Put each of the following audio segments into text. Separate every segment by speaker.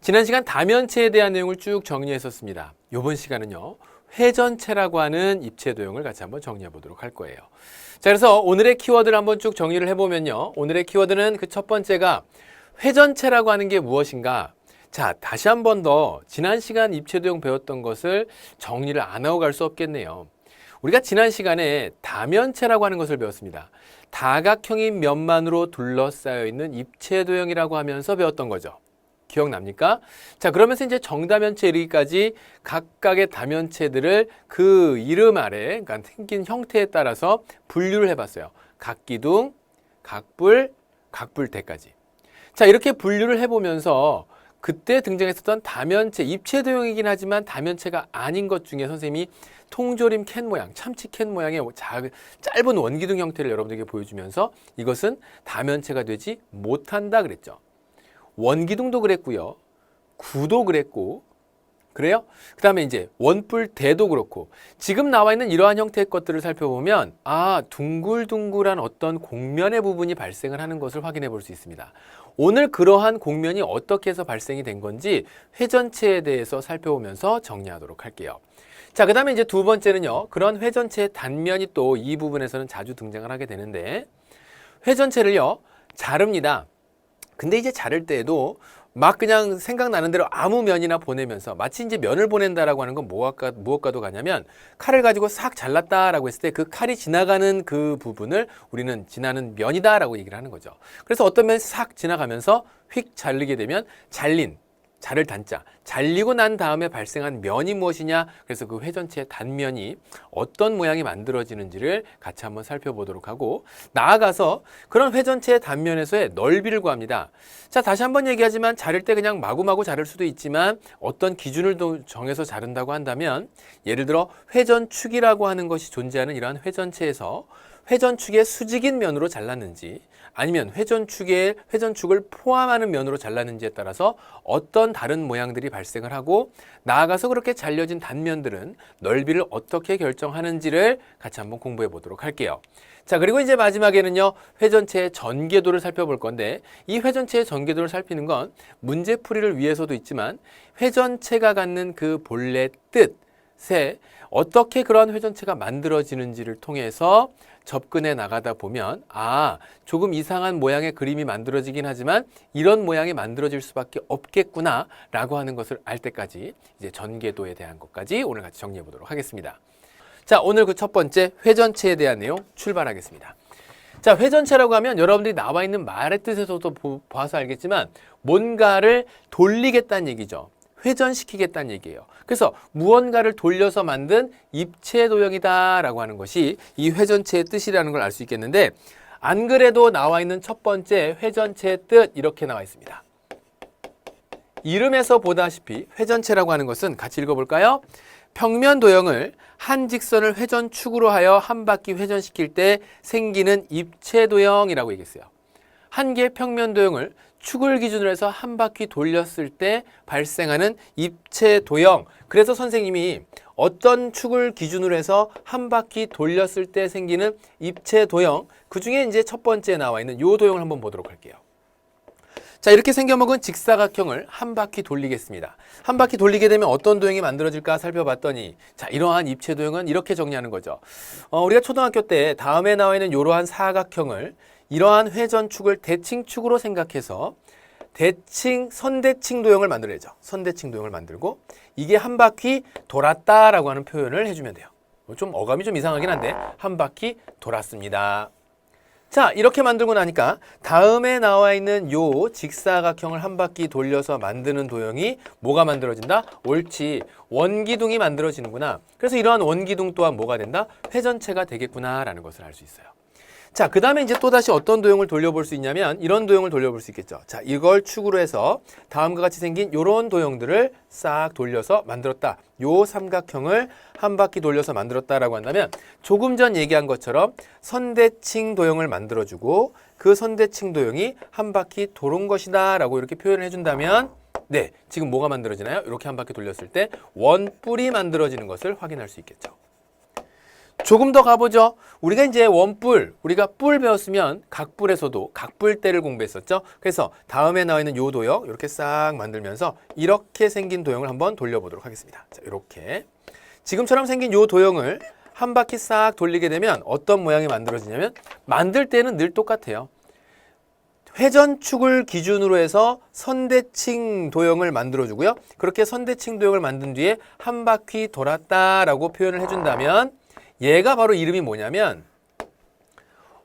Speaker 1: 지난 시간 다면체에 대한 내용을 쭉 정리했었습니다. 이번 시간은요, 회전체라고 하는 입체 도형을 같이 한번 정리해 보도록 할 거예요. 자, 그래서 오늘의 키워드를 한번 쭉 정리를 해보면요. 오늘의 키워드는 그 첫 번째가 회전체라고 하는 게 무엇인가? 자, 다시 한 번 더 지난 시간 입체 도형 배웠던 것을 정리를 안 하고 갈 수 없겠네요. 우리가 지난 시간에 다면체라고 하는 것을 배웠습니다. 다각형인 면만으로 둘러싸여 있는 입체 도형이라고 하면서 배웠던 거죠. 기억납니까? 자, 그러면서 이제 정다면체 이르기까지 각각의 다면체들을 그 이름 아래, 그러니까 생긴 형태에 따라서 분류를 해봤어요. 각기둥, 각불, 각불대까지. 자, 이렇게 분류를 해보면서 그때 등장했었던 다면체, 입체 도형이긴 하지만 다면체가 아닌 것 중에 선생님이 통조림 캔 모양, 참치 캔 모양의 짧은 원기둥 형태를 여러분들에게 보여주면서 이것은 다면체가 되지 못한다 그랬죠. 원기둥도 그랬고요. 구도 그랬고, 그래요? 그 다음에 이제 원뿔대도 그렇고, 지금 나와 있는 이러한 형태의 것들을 살펴보면, 아, 둥글둥글한 어떤 곡면의 부분이 발생을 하는 것을 확인해 볼 수 있습니다. 오늘 그러한 곡면이 어떻게 해서 발생이 된 건지 회전체에 대해서 살펴보면서 정리하도록 할게요. 자, 그 다음에 이제 두 번째는요, 그런 회전체의 단면이 또 이 부분에서는 자주 등장을 하게 되는데, 회전체를요, 자릅니다. 근데 이제 자를 때에도 막 그냥 생각나는 대로 아무 면이나 보내면서 마치 이제 면을 보낸다라고 하는 건 무엇과도 가냐면 칼을 가지고 싹 잘랐다라고 했을 때 그 칼이 지나가는 그 부분을 우리는 지나는 면이다라고 얘기를 하는 거죠. 그래서 어떤 면이 싹 지나가면서 휙 자르게 되면 잘린, 자를 단자, 잘리고 난 다음에 발생한 면이 무엇이냐? 그래서 그 회전체의 단면이 어떤 모양이 만들어지는지를 같이 한번 살펴보도록 하고, 나아가서 그런 회전체의 단면에서의 넓이를 구합니다. 자, 다시 한번 얘기하지만 자를 때 그냥 마구마구 자를 수도 있지만 어떤 기준을 정해서 자른다고 한다면, 예를 들어 회전축이라고 하는 것이 존재하는 이러한 회전체에서 회전축의 수직인 면으로 잘랐는지 아니면 회전축을 포함하는 면으로 잘랐는지에 따라서 어떤 다른 모양들이 발생을 하고, 나아가서 그렇게 잘려진 단면들은 넓이를 어떻게 결정하는지를 같이 한번 공부해 보도록 할게요. 자, 그리고 이제 마지막에는요, 회전체의 전개도를 살펴볼 건데, 이 회전체의 전개도를 살피는 건 문제풀이를 위해서도 있지만 회전체가 갖는 그 본래 뜻에 어떻게 그러한 회전체가 만들어지는지를 통해서 접근해 나가다 보면, 아, 조금 이상한 모양의 그림이 만들어지긴 하지만 이런 모양이 만들어질 수밖에 없겠구나 라고 하는 것을 알 때까지 이제 전개도에 대한 것까지 오늘 같이 정리해 보도록 하겠습니다. 자, 오늘 그 첫 번째 회전체에 대한 내용 출발하겠습니다. 자, 회전체라고 하면 여러분들이 나와 있는 말의 뜻에서도 봐서 알겠지만 뭔가를 돌리겠다는 얘기죠. 회전시키겠다는 얘기예요. 그래서 무언가를 돌려서 만든 입체 도형이다라고 하는 것이 이 회전체의 뜻이라는 걸 알 수 있겠는데, 안 그래도 나와 있는 첫 번째 회전체의 뜻 이렇게 나와 있습니다. 이름에서 보다시피 회전체라고 하는 것은 같이 읽어볼까요? 평면 도형을 한 직선을 회전축으로 하여 한 바퀴 회전시킬 때 생기는 입체 도형이라고 얘기했어요. 한 개의 평면 도형을 축을 기준으로 해서 한 바퀴 돌렸을 때 발생하는 입체 도형. 그래서 선생님이 어떤 축을 기준으로 해서 한 바퀴 돌렸을 때 생기는 입체 도형, 그 중에 이제 첫 번째에 나와 있는 이 도형을 한번 보도록 할게요. 자, 이렇게 생겨먹은 직사각형을 한 바퀴 돌리겠습니다. 한 바퀴 돌리게 되면 어떤 도형이 만들어질까 살펴봤더니, 자, 이러한 입체 도형은 이렇게 정리하는 거죠. 우리가 초등학교 때 다음에 나와 있는 이러한 사각형을 이러한 회전축을 대칭축으로 생각해서 선대칭 도형을 만들어야죠. 선대칭 도형을 만들고 이게 한 바퀴 돌았다라고 하는 표현을 해주면 돼요. 좀 어감이 좀 이상하긴 한데 한 바퀴 돌았습니다. 자, 이렇게 만들고 나니까 다음에 나와 있는 요 직사각형을 한 바퀴 돌려서 만드는 도형이 뭐가 만들어진다? 옳지, 원기둥이 만들어지는구나. 그래서 이러한 원기둥 또한 뭐가 된다? 회전체가 되겠구나 라는 것을 알 수 있어요. 자, 그 다음에 이제 또다시 어떤 도형을 돌려볼 수 있냐면 이런 도형을 돌려볼 수 있겠죠. 자, 이걸 축으로 해서 다음과 같이 생긴 요런 도형들을 싹 돌려서 만들었다. 요 삼각형을 한 바퀴 돌려서 만들었다라고 한다면 조금 전 얘기한 것처럼 선대칭 도형을 만들어주고 그 선대칭 도형이 한 바퀴 도는 것이다 라고 이렇게 표현을 해준다면, 네, 지금 뭐가 만들어지나요? 이렇게 한 바퀴 돌렸을 때 원뿔이 만들어지는 것을 확인할 수 있겠죠. 조금 더 가보죠. 우리가 이제 원뿔, 우리가 뿔 배웠으면 각뿔에서도 각뿔대를 공부했었죠. 그래서 다음에 나와 있는 요 도형 이렇게 싹 만들면서 이렇게 생긴 도형을 한번 돌려보도록 하겠습니다. 자, 이렇게 지금처럼 생긴 요 도형을 한 바퀴 싹 돌리게 되면 어떤 모양이 만들어지냐면 만들 때는 늘 똑같아요. 회전축을 기준으로 해서 선대칭 도형을 만들어주고요. 그렇게 선대칭 도형을 만든 뒤에 한 바퀴 돌았다라고 표현을 해준다면 얘가 바로 이름이 뭐냐면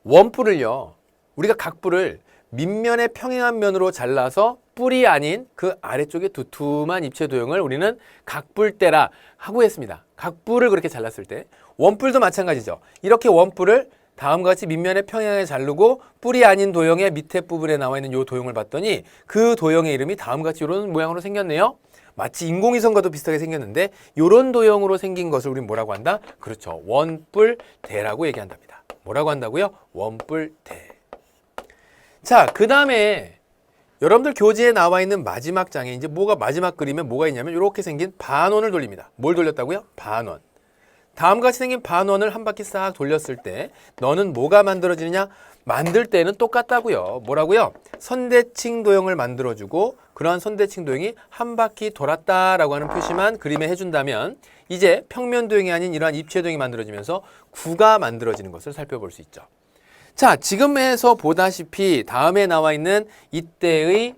Speaker 1: 원뿔을요. 우리가 각뿔을 밑면의 평행한 면으로 잘라서 뿔이 아닌 그 아래쪽에 두툼한 입체 도형을 우리는 각뿔대라 하고 했습니다. 각뿔을 그렇게 잘랐을 때 원뿔도 마찬가지죠. 이렇게 원뿔을 다음과 같이 밑면에 평행하게 자르고 뿔이 아닌 도형의 밑에 부분에 나와 있는 이 도형을 봤더니 그 도형의 이름이 다음과 같이 이런 모양으로 생겼네요. 마치 인공위성과도 비슷하게 생겼는데 이런 도형으로 생긴 것을 우리는 뭐라고 한다? 그렇죠. 원뿔대라고 얘기한답니다. 뭐라고 한다고요? 원뿔대. 자, 그 다음에 여러분들 교재에 나와 있는 마지막 장에 이제 뭐가 마지막 그림에 뭐가 있냐면 이렇게 생긴 반원을 돌립니다. 뭘 돌렸다고요? 반원. 다음과 같이 생긴 반원을 한 바퀴 싹 돌렸을 때 너는 뭐가 만들어지느냐? 만들 때는 똑같다고요. 뭐라고요? 선대칭 도형을 만들어주고 그러한 선대칭 도형이 한 바퀴 돌았다라고 하는 표시만 그림에 해준다면 이제 평면 도형이 아닌 이러한 입체 도형이 만들어지면서 구가 만들어지는 것을 살펴볼 수 있죠. 자, 지금에서 보다시피 다음에 나와 있는 이때의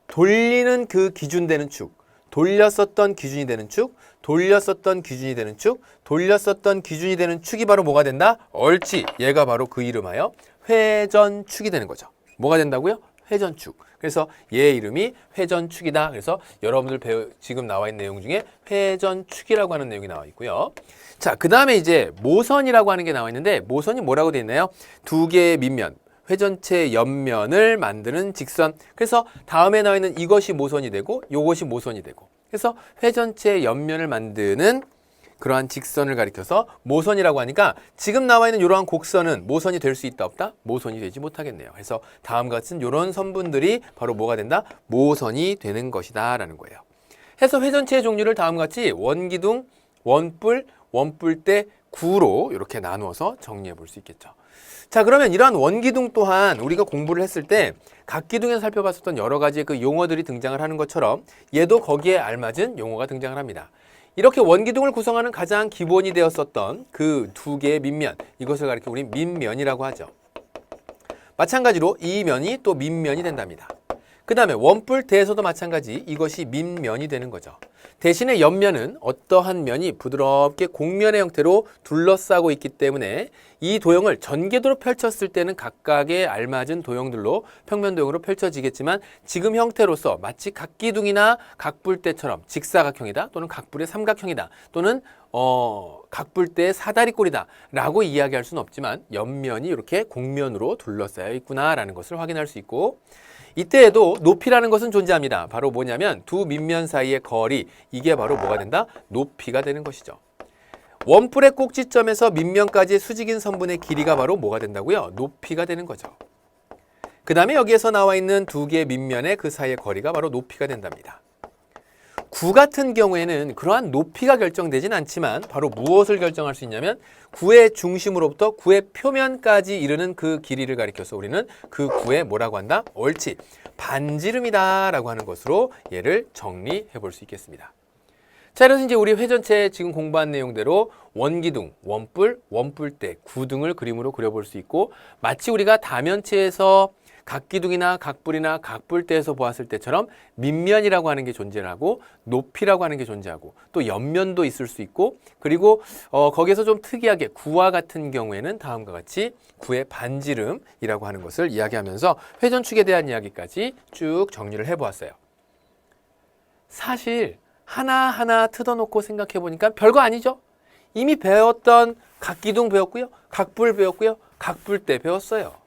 Speaker 1: 돌리는 그 기준되는 축, 돌렸었던 기준이 되는 축, 돌렸었던 기준이 되는 축, 돌렸었던 기준이 되는 축이 바로 뭐가 된다? 옳지. 얘가 바로 그 이름하여 회전축이 되는 거죠. 뭐가 된다고요? 회전축. 그래서 얘 이름이 회전축이다. 그래서 여러분들 지금 나와 있는 내용 중에 회전축이라고 하는 내용이 나와 있고요. 자, 그 다음에 이제 모선이라고 하는 게 나와 있는데 모선이 뭐라고 되어 있나요? 두 개의 밑면. 회전체 옆면을 만드는 직선. 그래서 다음에 나와 있는 이것이 모선이 되고 이것이 모선이 되고 그래서 회전체 옆면을 만드는 그러한 직선을 가리켜서 모선이라고 하니까 지금 나와 있는 이러한 곡선은 모선이 될 수 있다 없다? 모선이 되지 못하겠네요. 그래서 다음과 같은 이런 선분들이 바로 뭐가 된다? 모선이 되는 것이다 라는 거예요. 해서 회전체의 종류를 다음과 같이 원기둥, 원뿔, 원뿔대, 구로 이렇게 나누어서 정리해 볼 수 있겠죠. 자, 그러면 이러한 원기둥 또한 우리가 공부를 했을 때 각기둥에서 살펴봤었던 여러 가지의 그 용어들이 등장을 하는 것처럼 얘도 거기에 알맞은 용어가 등장을 합니다. 이렇게 원기둥을 구성하는 가장 기본이 되었었던 그 두 개의 밑면, 이것을 가리켜 우리 밑면이라고 하죠. 마찬가지로 이 면이 또 밑면이 된답니다. 그 다음에 원뿔대에서도 마찬가지 이것이 밑면이 되는 거죠. 대신에 옆면은 어떠한 면이 부드럽게 곡면의 형태로 둘러싸고 있기 때문에 이 도형을 전개도로 펼쳤을 때는 각각의 알맞은 도형들로 평면 도형으로 펼쳐지겠지만 지금 형태로서 마치 각기둥이나 각뿔대처럼 직사각형이다 또는 각뿔의 삼각형이다 또는 각뿔대의 사다리꼴이다 라고 이야기할 수는 없지만 옆면이 이렇게 곡면으로 둘러싸여 있구나 라는 것을 확인할 수 있고 이때에도 높이라는 것은 존재합니다. 바로 뭐냐면 두 밑면 사이의 거리, 이게 바로 뭐가 된다? 높이가 되는 것이죠. 원뿔의 꼭지점에서 밑면까지의 수직인 선분의 길이가 바로 뭐가 된다고요? 높이가 되는 거죠. 그 다음에 여기에서 나와 있는 두 개의 밑면의 그 사이의 거리가 바로 높이가 된답니다. 구 같은 경우에는 그러한 높이가 결정되진 않지만 바로 무엇을 결정할 수 있냐면 구의 중심으로부터 구의 표면까지 이르는 그 길이를 가리켜서 우리는 그 구에 뭐라고 한다? 옳지. 반지름이다 라고 하는 것으로 얘를 정리해 볼 수 있겠습니다. 자, 그래서 이제 우리 회전체 지금 공부한 내용대로 원기둥, 원뿔, 원뿔대, 구등을 그림으로 그려볼 수 있고 마치 우리가 다면체에서 각기둥이나 각뿔이나 각뿔대에서 보았을 때처럼 밑면이라고 하는 게 존재하고 높이라고 하는 게 존재하고 또 옆면도 있을 수 있고 그리고 거기에서 좀 특이하게 구와 같은 경우에는 다음과 같이 구의 반지름이라고 하는 것을 이야기하면서 회전축에 대한 이야기까지 쭉 정리를 해보았어요. 사실 하나하나 뜯어놓고 생각해 보니까 별거 아니죠. 이미 배웠던 각기둥 배웠고요. 각뿔 배웠고요. 각뿔대 배웠어요.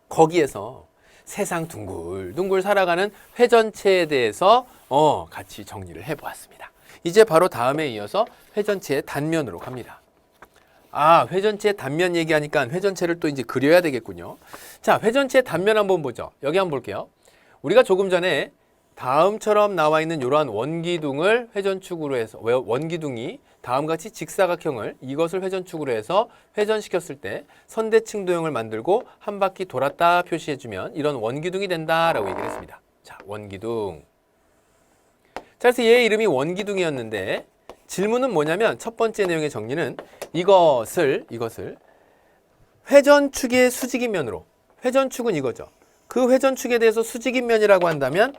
Speaker 1: 거기에서 세상 둥글둥글 살아가는 회전체에 대해서 같이 정리를 해보았습니다. 이제 바로 다음에 이어서 회전체의 단면으로 갑니다. 회전체의 단면 얘기하니까 회전체를 또 이제 그려야 되겠군요. 자, 회전체의 단면 한번 보죠. 여기 한번 볼게요. 우리가 조금 전에 다음처럼 나와 있는 이러한 원기둥을 회전축으로 해서 원기둥이 다음과 같이 직사각형을 이것을 회전축으로 해서 회전시켰을 때 선대칭 도형을 만들고 한 바퀴 돌았다 표시해주면 이런 원기둥이 된다라고 얘기를 했습니다. 자, 원기둥. 자, 그래서 얘의 이름이 원기둥이었는데 질문은 뭐냐면 첫 번째 내용의 정리는 이것을 회전축의 수직인 면으로, 회전축은 이거죠. 그 회전축에 대해서 수직인 면이라고 한다면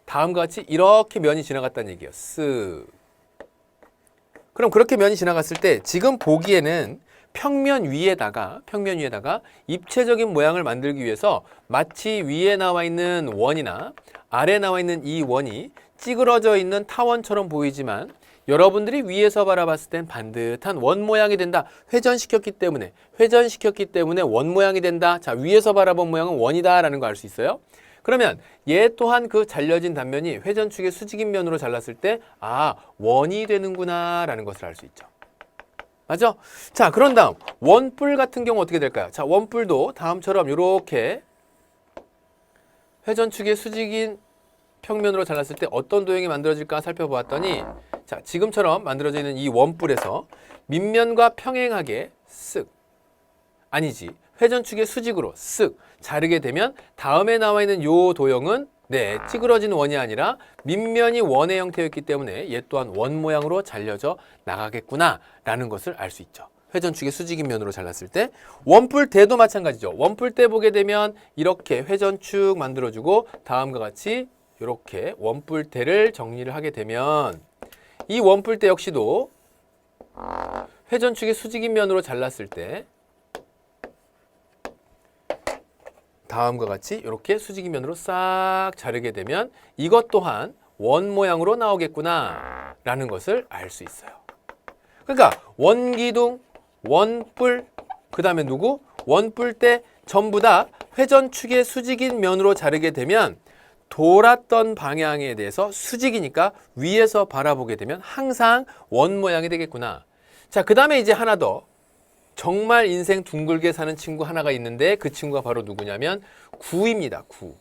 Speaker 1: 다음과 같이 이렇게 면이 지나갔다는 얘기예요. 쓱. 그럼 그렇게 면이 지나갔을 때 지금 보기에는 평면 위에다가 입체적인 모양을 만들기 위해서 마치 위에 나와 있는 원이나 아래에 나와 있는 이 원이 찌그러져 있는 타원처럼 보이지만 여러분들이 위에서 바라봤을 땐 반듯한 원 모양이 된다. 회전시켰기 때문에 원 모양이 된다. 자, 위에서 바라본 모양은 원이다 라는 거 알 수 있어요. 그러면 얘 또한 그 잘려진 단면이 회전축의 수직인 면으로 잘랐을 때 아, 원이 되는구나 라는 것을 알 수 있죠. 맞죠? 자, 그런 다음 원뿔 같은 경우 어떻게 될까요? 자, 원뿔도 다음처럼 이렇게 회전축의 수직인 평면으로 잘랐을 때 어떤 도형이 만들어질까 살펴보았더니 자, 지금처럼 만들어져 있는 이 원뿔에서 밑면과 평행하게 쓱 아니지 회전축의 수직으로 쓱 자르게 되면 다음에 나와 있는 요 도형은 찌그러진 원이 아니라 밑면이 원의 형태였기 때문에 얘 또한 원 모양으로 잘려져 나가겠구나 라는 것을 알 수 있죠. 회전축의 수직인 면으로 잘랐을 때 원뿔대도 마찬가지죠. 원뿔대 보게 되면 이렇게 회전축 만들어주고 다음과 같이 이렇게 원뿔대를 정리를 하게 되면 이 원뿔대 역시도 회전축의 수직인 면으로 잘랐을 때 다음과 같이 이렇게 수직인 면으로 싹 자르게 되면 이것 또한 원 모양으로 나오겠구나 라는 것을 알 수 있어요. 그러니까 원기둥, 원뿔, 그 다음에 누구? 원뿔대 전부 다 회전축의 수직인 면으로 자르게 되면 돌았던 방향에 대해서 수직이니까 위에서 바라보게 되면 항상 원 모양이 되겠구나. 자, 그 다음에 이제 하나 더 정말 인생 둥글게 사는 친구 하나가 있는데 그 친구가 바로 누구냐면 구입니다. 구.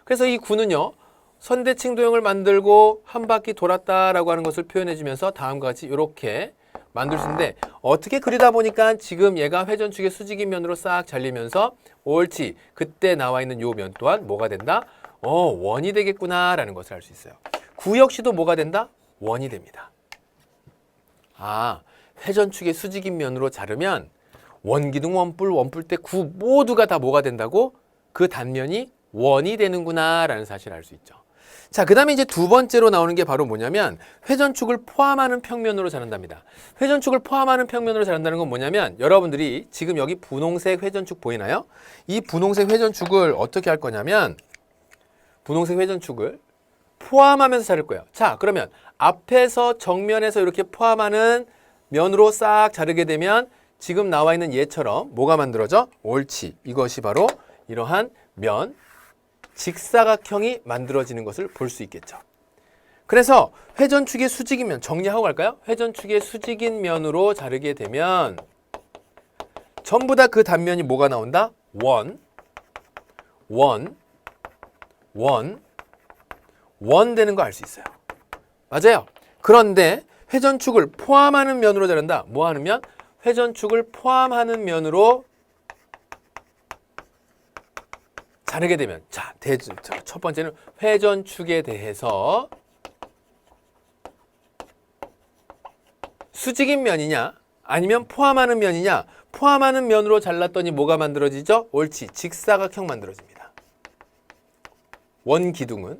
Speaker 1: 그래서 이 구는요. 선대칭 도형을 만들고 한 바퀴 돌았다라고 하는 것을 표현해 주면서 다음과 같이 이렇게 만들 수 있는데 어떻게 그리다 보니까 지금 얘가 회전축의 수직인 면으로 싹 잘리면서 옳지. 그때 나와 있는 요 면 또한 뭐가 된다? 원이 되겠구나 라는 것을 알 수 있어요. 구 역시도 뭐가 된다? 원이 됩니다. 아, 회전축의 수직인 면으로 자르면 원기둥, 원뿔, 원뿔대, 구 모두가 다 뭐가 된다고? 그 단면이 원이 되는구나 라는 사실을 알 수 있죠. 자, 그 다음에 이제 두 번째로 나오는 게 바로 뭐냐면 회전축을 포함하는 평면으로 자른답니다. 회전축을 포함하는 평면으로 자른다는 건 뭐냐면 여러분들이 지금 여기 분홍색 회전축 보이나요? 이 분홍색 회전축을 어떻게 할 거냐면 분홍색 회전축을 포함하면서 자를 거예요. 자, 그러면 앞에서 정면에서 이렇게 포함하는 면으로 싹 자르게 되면 지금 나와 있는 얘처럼 뭐가 만들어져? 옳지. 이것이 바로 이러한 면, 직사각형이 만들어지는 것을 볼 수 있겠죠. 그래서 회전축의 수직인 면, 정리하고 갈까요? 회전축의 수직인 면으로 자르게 되면 전부 다 그 단면이 뭐가 나온다? 원 되는 거 알 수 있어요. 맞아요. 그런데 회전축을 포함하는 면으로 자른다. 뭐 하는 면? 회전축을 포함하는 면으로 자르게 되면 자, 첫 번째는 회전축에 대해서 수직인 면이냐 아니면 포함하는 면이냐. 포함하는 면으로 잘랐더니 뭐가 만들어지죠? 옳지. 직사각형 만들어집니다. 원기둥은.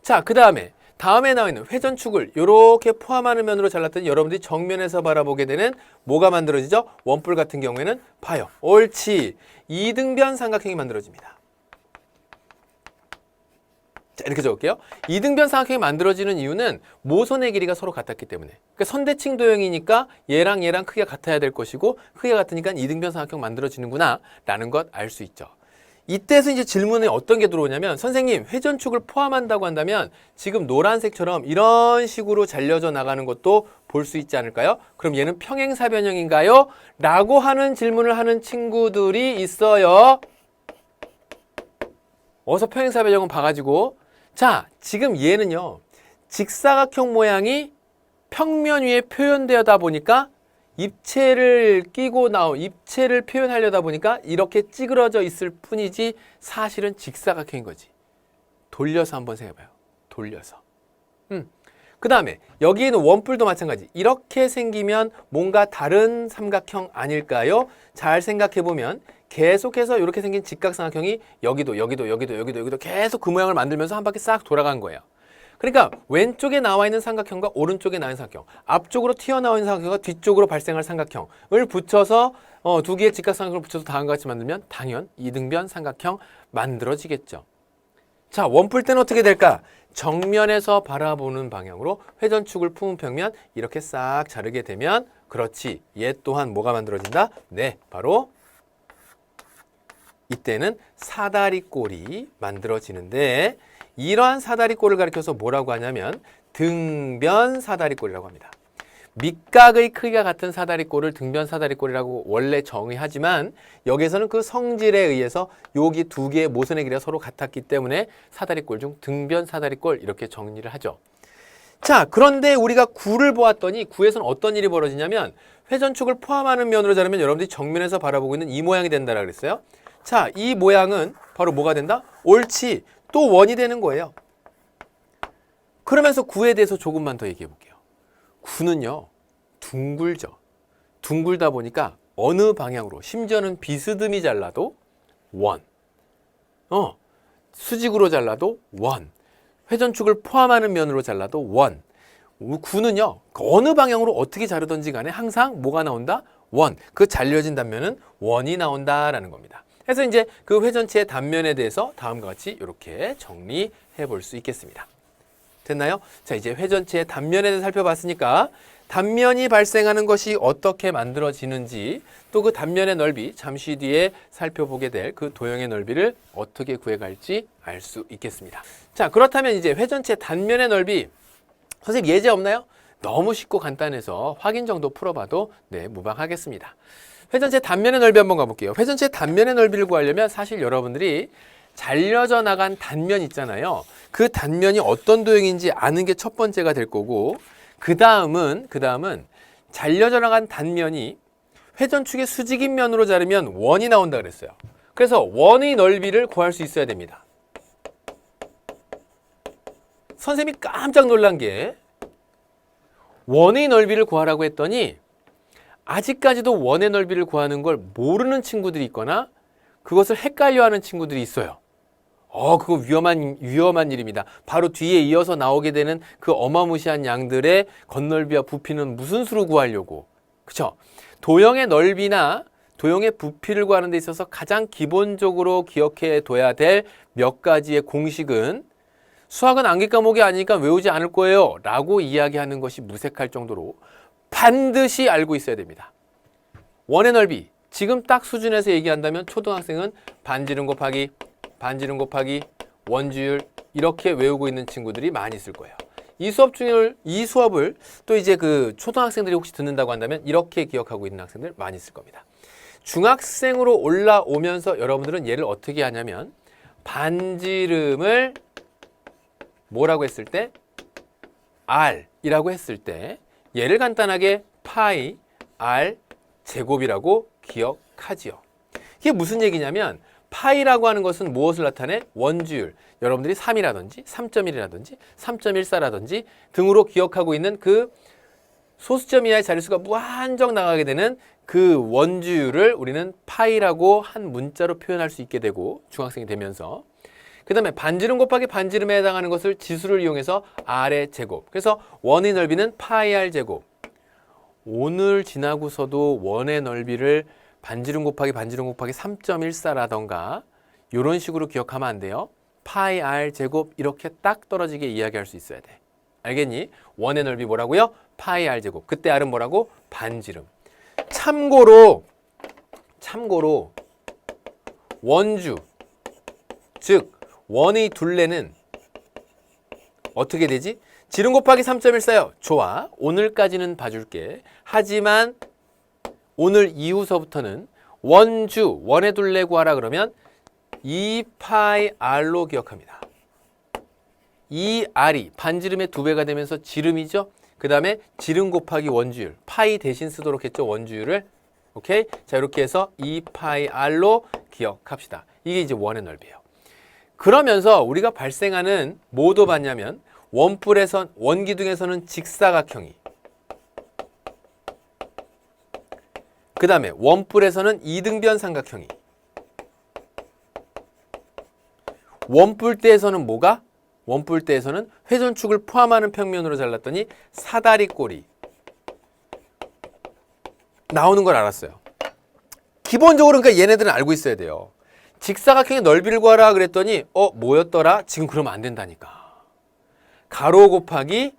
Speaker 1: 자, 그 다음에 나와 있는 회전축을 이렇게 포함하는 면으로 잘랐더니 여러분들이 정면에서 바라보게 되는 뭐가 만들어지죠? 원뿔 같은 경우에는 봐요. 옳지. 이등변 삼각형이 만들어집니다. 자, 이렇게 적을게요. 이등변 삼각형이 만들어지는 이유는 모선의 길이가 서로 같았기 때문에. 그러니까 선대칭 도형이니까 얘랑 크기가 같아야 될 것이고 크기가 같으니까 이등변 삼각형 만들어지는구나 라는 것 알 수 있죠. 이때서 이제 질문에 어떤 게 들어오냐면 선생님 회전축을 포함한다고 한다면 지금 노란색처럼 이런 식으로 잘려져 나가는 것도 볼 수 있지 않을까요? 그럼 얘는 평행사변형인가요? 라고 하는 질문을 하는 친구들이 있어요. 어서 평행사변형은 봐가지고 자, 지금 얘는요. 직사각형 모양이 평면 위에 표현되다 보니까 입체를 입체를 표현하려다 보니까 이렇게 찌그러져 있을 뿐이지 사실은 직사각형인 거지. 돌려서 한번 생각해봐요. 돌려서. 그 다음에 여기에는 원뿔도 마찬가지. 이렇게 생기면 뭔가 다른 삼각형 아닐까요? 잘 생각해보면 계속해서 이렇게 생긴 직각삼각형이 여기도 계속 그 모양을 만들면서 한 바퀴 싹 돌아간 거예요. 그러니까 왼쪽에 나와 있는 삼각형과 오른쪽에 나와 있는 삼각형, 앞쪽으로 튀어나와 있는 삼각형과 뒤쪽으로 발생할 삼각형을 붙여서 두 개의 직각삼각형을 붙여서 다음과 같이 만들면 당연 이등변 삼각형 만들어지겠죠. 자, 원뿔 때는 어떻게 될까? 정면에서 바라보는 방향으로 회전축을 품은 평면 이렇게 싹 자르게 되면 그렇지. 얘 또한 뭐가 만들어진다? 네, 바로 이때는 사다리꼴이 만들어지는데 이러한 사다리꼴을 가리켜서 뭐라고 하냐면 등변 사다리꼴이라고 합니다. 밑각의 크기가 같은 사다리꼴을 등변 사다리꼴이라고 원래 정의하지만 여기에서는 그 성질에 의해서 여기 두 개의 모선의 길이가 서로 같았기 때문에 사다리꼴 중 등변 사다리꼴 이렇게 정리를 하죠. 자, 그런데 우리가 구를 보았더니 구에서는 어떤 일이 벌어지냐면 회전축을 포함하는 면으로 자르면 여러분들이 정면에서 바라보고 있는 이 모양이 된다라고 그랬어요. 자, 이 모양은 바로 뭐가 된다? 옳지. 또 원이 되는 거예요. 그러면서 구에 대해서 조금만 더 얘기해 볼게요. 구는요, 둥글죠. 둥글다 보니까 어느 방향으로, 심지어는 비스듬히 잘라도 원. 수직으로 잘라도 원. 회전축을 포함하는 면으로 잘라도 원. 구는요, 어느 방향으로 어떻게 자르든지 간에 항상 뭐가 나온다? 원. 그 잘려진 단면은 원이 나온다라는 겁니다. 그래서 이제 그 회전체의 단면에 대해서 다음과 같이 이렇게 정리해 볼 수 있겠습니다. 됐나요? 자, 이제 회전체의 단면에 대해서 살펴봤으니까 단면이 발생하는 것이 어떻게 만들어지는지 또 그 단면의 넓이 잠시 뒤에 살펴보게 될 그 도형의 넓이를 어떻게 구해갈지 알 수 있겠습니다. 자, 그렇다면 이제 회전체 단면의 넓이 선생님 예제 없나요? 너무 쉽고 간단해서 확인 정도 풀어봐도 네, 무방하겠습니다. 회전체 단면의 넓이 한번 가볼게요. 회전체 단면의 넓이를 구하려면 사실 여러분들이 잘려져 나간 단면 있잖아요. 그 단면이 어떤 도형인지 아는 게 첫 번째가 될 거고 그 다음은 잘려져 나간 단면이 회전축의 수직인 면으로 자르면 원이 나온다 그랬어요. 그래서 원의 넓이를 구할 수 있어야 됩니다. 선생님이 깜짝 놀란 게 원의 넓이를 구하라고 했더니 아직까지도 원의 넓이를 구하는 걸 모르는 친구들이 있거나 그것을 헷갈려하는 친구들이 있어요. 그거 위험한 일입니다. 바로 뒤에 이어서 나오게 되는 그 어마무시한 양들의 겉넓이와 부피는 무슨 수로 구하려고. 그쵸? 도형의 넓이나 도형의 부피를 구하는 데 있어서 가장 기본적으로 기억해 둬야 될 몇 가지의 공식은 수학은 암기 과목이 아니니까 외우지 않을 거예요 라고 이야기하는 것이 무색할 정도로 반드시 알고 있어야 됩니다. 원의 넓이, 지금 딱 수준에서 얘기한다면 초등학생은 반지름 곱하기 원주율 이렇게 외우고 있는 친구들이 많이 있을 거예요. 이 수업을 또 이제 그 초등학생들이 혹시 듣는다고 한다면 이렇게 기억하고 있는 학생들 많이 있을 겁니다. 중학생으로 올라오면서 여러분들은 얘를 어떻게 하냐면 반지름을 뭐라고 했을 때? R이라고 했을 때 얘를 간단하게 파이 R 제곱이라고 기억하지요. 이게 무슨 얘기냐면 파이라고 하는 것은 무엇을 나타내? 원주율. 여러분들이 3이라든지 3.1이라든지 3.14라든지 등으로 기억하고 있는 그 소수점 이하의 자릿수가 무한정 나가게 되는 그 원주율을 우리는 파이라고 한 문자로 표현할 수 있게 되고 중학생이 되면서 그 다음에 반지름 곱하기 반지름에 해당하는 것을 지수를 이용해서 R의 제곱. 그래서 원의 넓이는 파이 R 제곱. 오늘 지나고서도 원의 넓이를 반지름 곱하기 3.14라던가 이런 식으로 기억하면 안 돼요. 파이 R 제곱 이렇게 딱 떨어지게 이야기할 수 있어야 돼. 알겠니? 원의 넓이 뭐라고요? 파이 R 제곱. 그때 R은 뭐라고? 반지름. 참고로 원주 즉 원의 둘레는 어떻게 되지? 지름 곱하기 3.14요. 좋아. 오늘까지는 봐줄게. 하지만 오늘 이후서부터는 원주, 원의 둘레 구하라 그러면 2파이 R로 기억합니다. 이 R이 반지름의 2배가 되면서 지름이죠. 그 다음에 지름 곱하기 원주율, 파이 대신 쓰도록 했죠. 원주율을. 오케이? 자, 이렇게 해서 2파이 R로 기억합시다. 이게 이제 원의 넓이에요. 그러면서 우리가 발생하는 뭐도 봤냐면 원기둥에서는 직사각형이, 그 다음에 원뿔에서는 이등변 삼각형이, 원뿔대에서는 뭐가? 원뿔대에서는 회전축을 포함하는 평면으로 잘랐더니 사다리꼴이 나오는 걸 알았어요. 기본적으로 그러니까 얘네들은 알고 있어야 돼요. 직사각형의 넓이를 구하라 그랬더니 뭐였더라? 지금 그러면 안 된다니까. 가로 곱하기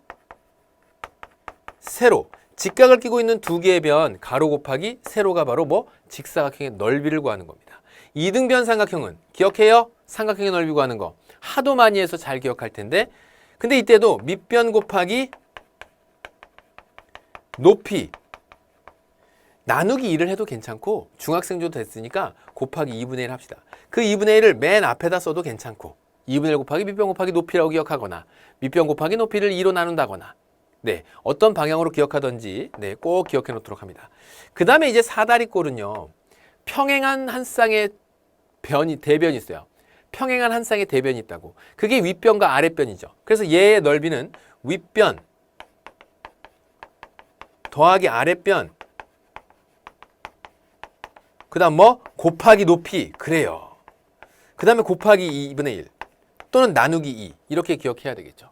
Speaker 1: 세로. 직각을 끼고 있는 두 개의 변, 가로 곱하기 세로가 바로 뭐? 직사각형의 넓이를 구하는 겁니다. 이등변 삼각형은 기억해요? 삼각형의 넓이 구하는 거. 하도 많이 해서 잘 기억할 텐데, 근데 이때도 밑변 곱하기 높이 나누기 2를 해도 괜찮고, 중학생조도 됐으니까 곱하기 2분의 1 합시다. 그 2분의 1을 맨 앞에다 써도 괜찮고, 2분의 1 곱하기 밑변 곱하기 높이라고 기억하거나, 밑변 곱하기 높이를 2로 나눈다거나, 네, 어떤 방향으로 기억하든지 네, 꼭 기억해 놓도록 합니다. 그 다음에 이제 사다리꼴은요, 평행한 한 쌍의 대변이 있어요. 평행한 한 쌍의 대변이 있다고. 그게 윗변과 아랫변이죠. 그래서 얘의 넓이는 윗변 더하기 아랫변, 그 다음 뭐? 곱하기 높이. 그래요. 그 다음에 곱하기 2분의 1 또는 나누기 2 이렇게 기억해야 되겠죠.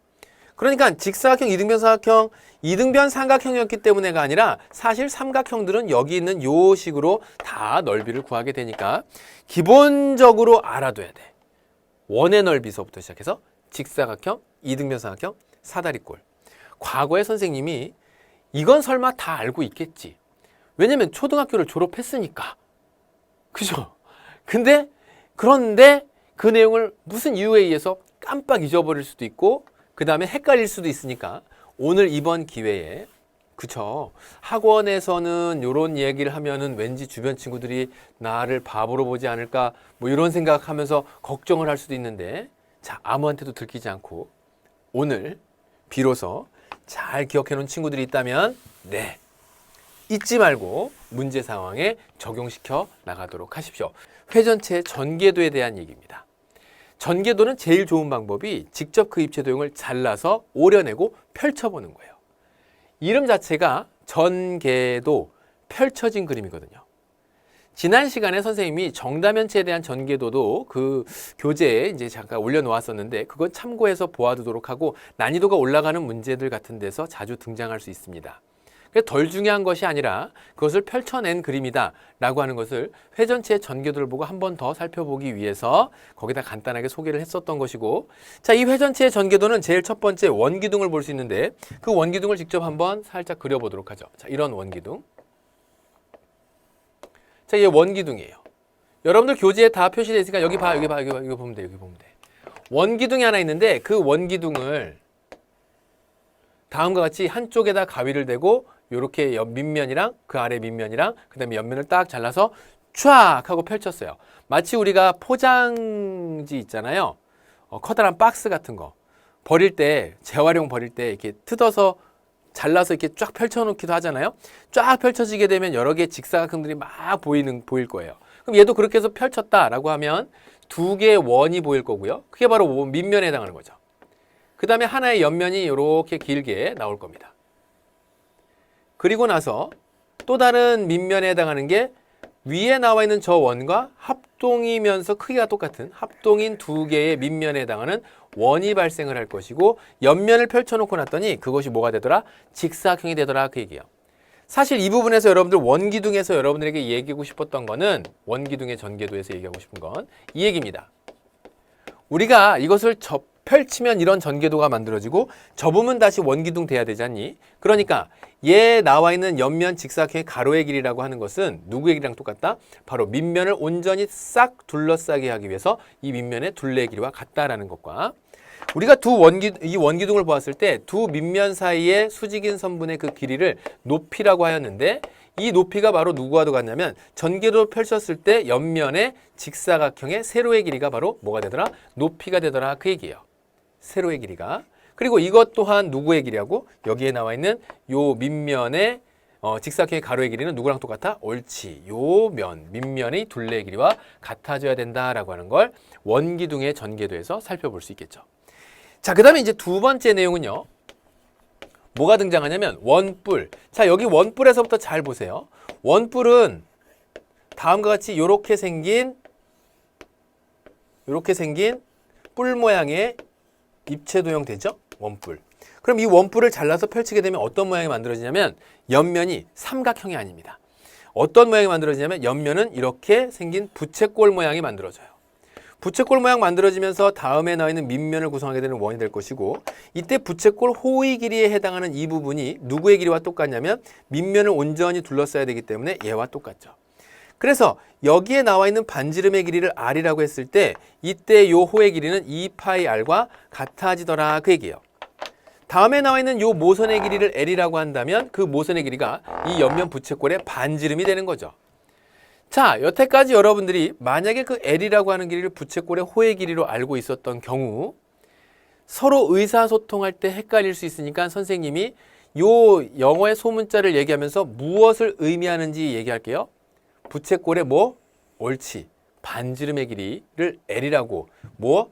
Speaker 1: 그러니까 직사각형, 이등변 삼각형이었기 때문에가 아니라 사실 삼각형들은 여기 있는 요 식으로 다 넓이를 구하게 되니까 기본적으로 알아둬야 돼. 원의 넓이서부터 시작해서 직사각형, 이등변 삼각형, 사다리꼴. 과거에 선생님이 이건 설마 다 알고 있겠지. 왜냐면 초등학교를 졸업했으니까. 그죠? 그런데 그 내용을 무슨 이유에 의해서 깜빡 잊어버릴 수도 있고, 그 다음에 헷갈릴 수도 있으니까 오늘 이번 기회에, 그쵸? 학원에서는 이런 얘기를 하면은 왠지 주변 친구들이 나를 바보로 보지 않을까 뭐 이런 생각하면서 걱정을 할 수도 있는데, 자, 아무한테도 들키지 않고 오늘 비로소 잘 기억해 놓은 친구들이 있다면 네, 잊지 말고 문제 상황에 적용시켜 나가도록 하십시오. 회전체 전개도에 대한 얘기입니다. 전개도는 제일 좋은 방법이 직접 그 입체 도형을 잘라서 오려내고 펼쳐보는 거예요. 이름 자체가 전개도, 펼쳐진 그림이거든요. 지난 시간에 선생님이 정다면체에 대한 전개도도 그 교재에 이제 잠깐 올려놓았었는데 그건 참고해서 보아두도록 하고, 난이도가 올라가는 문제들 같은 데서 자주 등장할 수 있습니다. 덜 중요한 것이 아니라 그것을 펼쳐낸 그림이다 라고 하는 것을 회전체의 전개도를 보고 한 번 더 살펴보기 위해서 거기다 간단하게 소개를 했었던 것이고, 자, 이 회전체의 전개도는 제일 첫 번째 원기둥을 볼 수 있는데 그 원기둥을 직접 한번 살짝 그려보도록 하죠. 자, 이런 원기둥. 자, 이게 원기둥이에요. 여러분들 교재에 다 표시되어 있으니까 여기 보면 돼. 원기둥이 하나 있는데 그 원기둥을 다음과 같이 한쪽에다 가위를 대고 이렇게 밑면이랑 그 아래 밑면이랑 그 다음에 옆면을 딱 잘라서 쫙 하고 펼쳤어요. 마치 우리가 포장지 있잖아요. 커다란 박스 같은 거 버릴 때, 재활용 버릴 때 이렇게 뜯어서 잘라서 이렇게 쫙 펼쳐놓기도 하잖아요. 쫙 펼쳐지게 되면 여러 개의 직사각형들이 막 보일 거예요. 그럼 얘도 그렇게 해서 펼쳤다라고 하면 두 개의 원이 보일 거고요. 그게 바로 밑면에 해당하는 거죠. 그 다음에 하나의 옆면이 이렇게 길게 나올 겁니다. 그리고 나서 또 다른 밑면에 해당하는 게 위에 나와 있는 저 원과 합동이면서 크기가 똑같은 합동인 두 개의 밑면에 해당하는 원이 발생을 할 것이고, 옆면을 펼쳐놓고 났더니 그것이 뭐가 되더라? 직사각형이 되더라, 그 얘기예요. 사실 이 부분에서 여러분들 원기둥에서 여러분들에게 얘기하고 싶었던 거는, 원기둥의 전개도에서 얘기하고 싶은 건 이 얘기입니다. 우리가 이것을 펼치면 이런 전개도가 만들어지고 접으면 다시 원기둥 돼야 되지 않니? 그러니까 얘 나와 있는 옆면 직사각형의 가로의 길이라고 하는 것은 누구의 길이랑 똑같다? 바로 밑면을 온전히 싹 둘러싸게 하기 위해서 이 밑면의 둘레의 길이와 같다라는 것과, 우리가 이 원기둥을 보았을 때 두 밑면 사이의 수직인 선분의 그 길이를 높이라고 하였는데, 이 높이가 바로 누구와도 같냐면 전개도를 펼쳤을 때 옆면의 직사각형의 세로의 길이가 바로 뭐가 되더라? 높이가 되더라, 그 얘기예요. 세로의 길이가. 그리고 이것 또한 누구의 길이하고 여기에 나와 있는 요 밑면의 직사각형의 가로의 길이는 누구랑 똑같아? 옳지. 요 면, 밑면의 둘레의 길이와 같아져야 된다라고 하는 걸 원기둥의 전개도에서 살펴볼 수 있겠죠. 자, 그 다음에 이제 두 번째 내용은요. 뭐가 등장하냐면 원뿔. 자, 여기 원뿔에서부터 잘 보세요. 원뿔은 다음과 같이 이렇게 생긴 뿔 모양의 입체도형 되죠? 원뿔. 그럼 이 원뿔을 잘라서 펼치게 되면 어떤 모양이 만들어지냐면 옆면이 삼각형이 아닙니다. 어떤 모양이 만들어지냐면 옆면은 이렇게 생긴 부채꼴 모양이 만들어져요. 부채꼴 모양 만들어지면서 다음에 나와 있는 밑면을 구성하게 되는 원이 될 것이고, 이때 부채꼴 호의 길이에 해당하는 이 부분이 누구의 길이와 똑같냐면 밑면을 온전히 둘러싸야 되기 때문에 얘와 똑같죠. 그래서 여기에 나와 있는 반지름의 길이를 r이라고 했을 때 이때 요 호의 길이는 2πr과 같아지더라 그 얘기예요. 다음에 나와 있는 요 모선의 길이를 l이라고 한다면 그 모선의 길이가 이 옆면 부채꼴의 반지름이 되는 거죠. 자, 여태까지 여러분들이 만약에 그 l이라고 하는 길이를 부채꼴의 호의 길이로 알고 있었던 경우 서로 의사소통할 때 헷갈릴 수 있으니까 선생님이 요 영어의 소문자를 얘기하면서 무엇을 의미하는지 얘기할게요. 부채꼴의 뭐? 옳지. 반지름의 길이를 l이라고,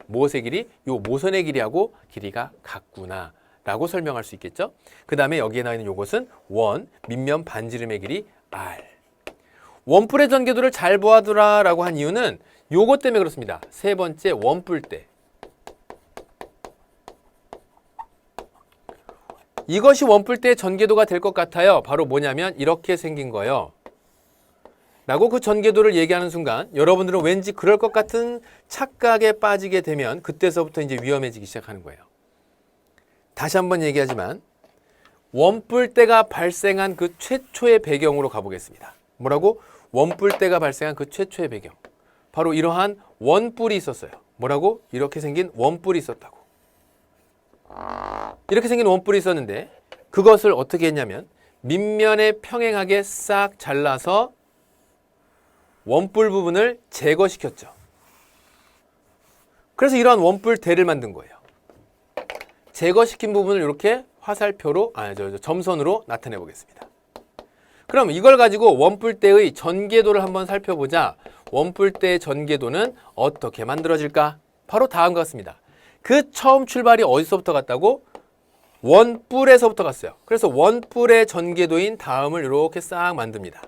Speaker 1: 무엇의 길이? 요 모선의 길이하고 길이가 같구나 라고 설명할 수 있겠죠. 그 다음에 여기에 나와 있는 요것은 원, 밑면 반지름의 길이 r. 원뿔의 전개도를 잘 보아두라 라고 한 이유는 요것 때문에 그렇습니다. 세 번째 원뿔 때. 이것이 원뿔 때의 전개도가 될 것 같아요. 바로 뭐냐면 이렇게 생긴 거예요. 라고 그 전개도를 얘기하는 순간 여러분들은 왠지 그럴 것 같은 착각에 빠지게 되면 그때서부터 이제 위험해지기 시작하는 거예요. 다시 한번 얘기하지만 원뿔대가 발생한 그 최초의 배경으로 가보겠습니다. 뭐라고? 원뿔대가 발생한 그 최초의 배경. 바로 이러한 원뿔이 있었어요. 뭐라고? 이렇게 생긴 원뿔이 있었다고. 이렇게 생긴 원뿔이 있었는데 그것을 어떻게 했냐면 밑면에 평행하게 싹 잘라서 원뿔 부분을 제거시켰죠. 그래서 이러한 원뿔대를 만든 거예요. 제거시킨 부분을 이렇게 화살표로, 점선으로 나타내 보겠습니다. 그럼 이걸 가지고 원뿔대의 전개도를 한번 살펴보자. 원뿔대의 전개도는 어떻게 만들어질까? 바로 다음과 같습니다. 그 처음 출발이 어디서부터 갔다고? 원뿔에서부터 갔어요. 그래서 원뿔의 전개도인 다음을 이렇게 싹 만듭니다.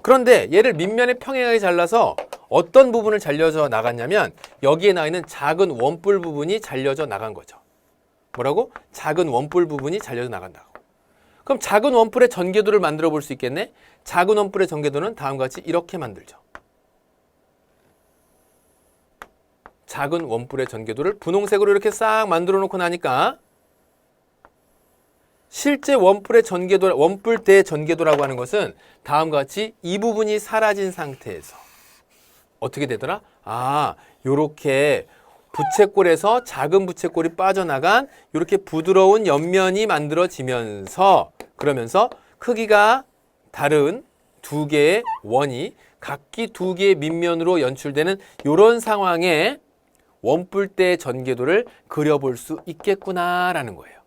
Speaker 1: 그런데 얘를 밑면에 평행하게 잘라서 어떤 부분을 잘려져 나갔냐면 여기에 나와 있는 작은 원뿔 부분이 잘려져 나간 거죠. 뭐라고? 작은 원뿔 부분이 잘려져 나간다고. 그럼 작은 원뿔의 전개도를 만들어 볼 수 있겠네? 작은 원뿔의 전개도는 다음과 같이 이렇게 만들죠. 작은 원뿔의 전개도를 분홍색으로 이렇게 싹 만들어 놓고 나니까 실제 원뿔의 전개도, 원뿔대의 전개도라고 하는 것은 다음과 같이 이 부분이 사라진 상태에서 어떻게 되더라? 요렇게 부채꼴에서 작은 부채꼴이 빠져나간 이렇게 부드러운 옆면이 만들어지면서 그러면서 크기가 다른 두 개의 원이 각기 두 개의 밑면으로 연출되는 이런 상황에 원뿔대의 전개도를 그려볼 수 있겠구나라는 거예요.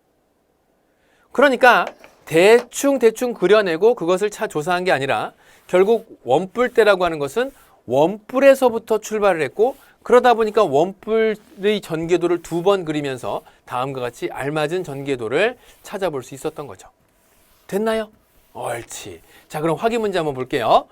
Speaker 1: 그러니까 대충 그려내고 그것을 조사한 게 아니라 결국 원뿔대라고 하는 것은 원뿔에서부터 출발을 했고 그러다 보니까 원뿔의 전개도를 두 번 그리면서 다음과 같이 알맞은 전개도를 찾아볼 수 있었던 거죠. 됐나요? 옳지. 자, 그럼 확인 문제 한번 볼게요.